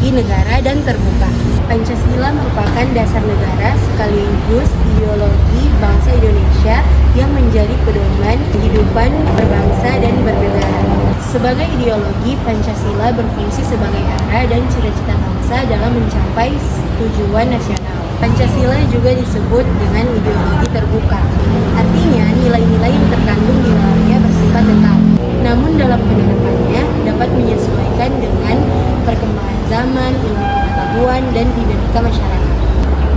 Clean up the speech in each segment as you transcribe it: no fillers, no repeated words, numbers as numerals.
bagi negara dan terbuka. Pancasila merupakan dasar negara sekaligus ideologi bangsa Indonesia yang menjadi pedoman kehidupan berbangsa dan bernegara. Sebagai ideologi, Pancasila berfungsi sebagai arah dan cita-cita bangsa dalam mencapai tujuan nasional. Pancasila juga disebut dengan ideologi terbuka. Artinya, nilai-nilai yang terkandung di dalamnya bersifat tetap. Namun dalam penerapannya dapat menyesuaikan dengan perkembangan zaman, ilmu pengetahuan, dan dinamika masyarakat.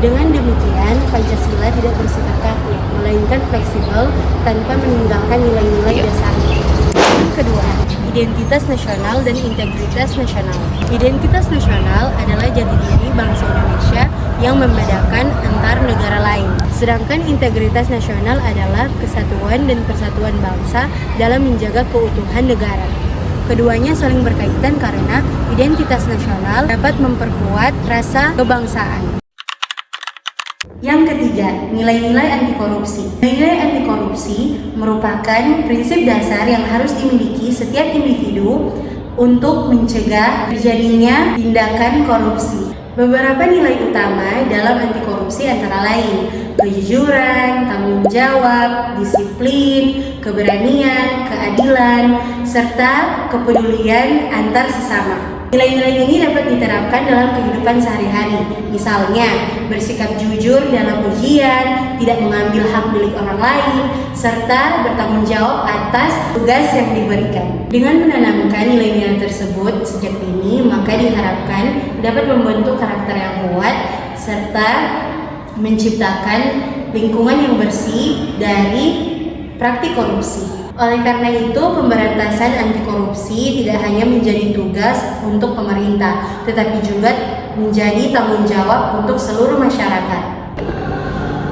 Dengan demikian, Pancasila tidak bersifat kaku, melainkan fleksibel tanpa meninggalkan nilai-nilai dasarnya. Yang kedua, identitas nasional dan integritas nasional. Identitas nasional adalah jati diri bangsa Indonesia yang membedakan antar negara lain. Sedangkan integritas nasional adalah kesatuan dan persatuan bangsa dalam menjaga keutuhan negara. Keduanya saling berkaitan karena identitas nasional dapat memperkuat rasa kebangsaan. Yang ketiga, nilai-nilai anti korupsi. Nilai anti korupsi merupakan prinsip dasar yang harus dimiliki setiap individu untuk mencegah terjadinya tindakan korupsi. Beberapa nilai utama dalam anti korupsi antara lain kejujuran, tanggung jawab, disiplin, keberanian, keadilan, serta kepedulian antar sesama. Nilai-nilai ini dapat diterapkan dalam kehidupan sehari-hari. Misalnya, bersikap jujur dalam ujian, tidak mengambil hak milik orang lain, serta bertanggung jawab atas tugas yang diberikan. Dengan menanamkan nilai-nilai tersebut sejak dini, maka diharapkan dapat membentuk karakter yang kuat, serta menciptakan lingkungan yang bersih dari praktik korupsi. Oleh karena itu, pemberantasan anti korupsi tidak hanya menjadi tugas untuk pemerintah, tetapi juga menjadi tanggung jawab untuk seluruh masyarakat.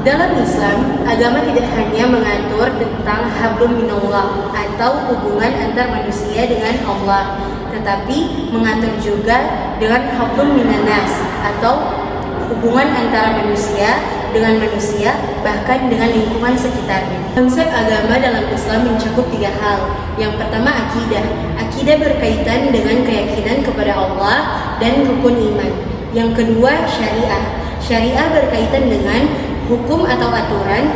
Dalam Islam, agama tidak hanya mengatur tentang hablum minallah atau hubungan antar manusia dengan Allah, tetapi mengatur juga dengan hablum minannas atau hubungan antara manusia dengan manusia, bahkan dengan lingkungan sekitarnya. Konsep agama dalam Islam mencakup 3 hal. Yang pertama, akidah. Akidah berkaitan dengan keyakinan kepada Allah dan rukun iman. Yang kedua, syariah. Syariah berkaitan dengan hukum atau aturan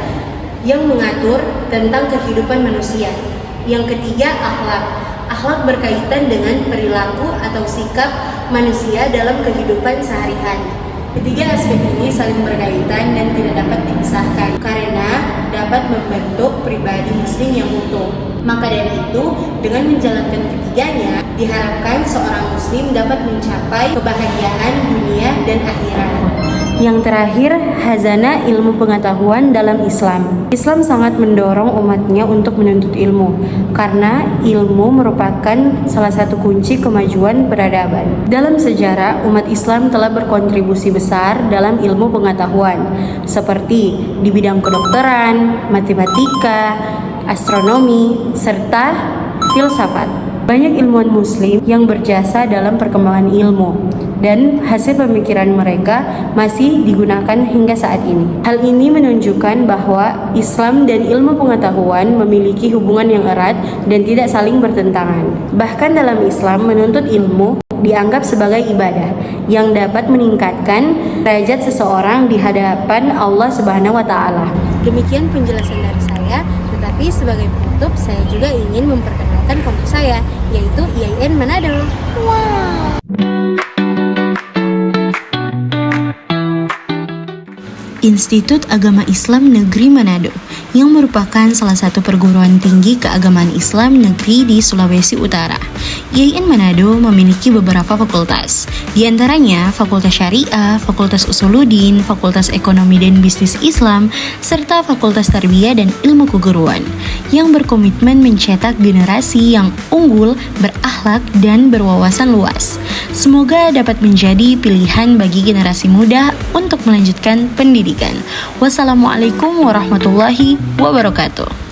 yang mengatur tentang kehidupan manusia. Yang ketiga, akhlak. Akhlak berkaitan dengan perilaku atau sikap manusia dalam kehidupan sehari-hari. Ketiga aspek ini saling berkaitan dan tidak dapat dipisahkan karena dapat membentuk pribadi muslim yang utuh. Maka dari itu, dengan menjalankan ketiganya, diharapkan seorang muslim dapat mencapai kebahagiaan dunia dan akhirat. Yang terakhir, khazanah ilmu pengetahuan dalam Islam. Islam sangat mendorong umatnya untuk menuntut ilmu, karena ilmu merupakan salah satu kunci kemajuan peradaban. Dalam sejarah, umat Islam telah berkontribusi besar dalam ilmu pengetahuan, seperti di bidang kedokteran, matematika, astronomi, serta filsafat. Banyak ilmuwan muslim yang berjasa dalam perkembangan ilmu, dan hasil pemikiran mereka masih digunakan hingga saat ini. Hal ini menunjukkan bahwa Islam dan ilmu pengetahuan memiliki hubungan yang erat dan tidak saling bertentangan. Bahkan dalam Islam, menuntut ilmu dianggap sebagai ibadah yang dapat meningkatkan derajat seseorang di hadapan Allah Subhanahu wa Ta'ala. Demikian penjelasan dari saya, tetapi sebagai penutup saya juga ingin memperkenalkan kampus saya, yaitu IAIN Manado. Wow! Institut Agama Islam Negeri Manado, yang merupakan salah satu perguruan tinggi keagamaan Islam negeri di Sulawesi Utara. IAIN Manado memiliki beberapa fakultas, di antaranya Fakultas Syariah, Fakultas Usuluddin, Fakultas Ekonomi dan Bisnis Islam, serta Fakultas Tarbiyah dan Ilmu Keguruan, yang berkomitmen mencetak generasi yang unggul, berakhlak, dan berwawasan luas. Semoga dapat menjadi pilihan bagi generasi muda untuk melanjutkan pendidikan. Wassalamualaikum warahmatullahi wabarakatuh.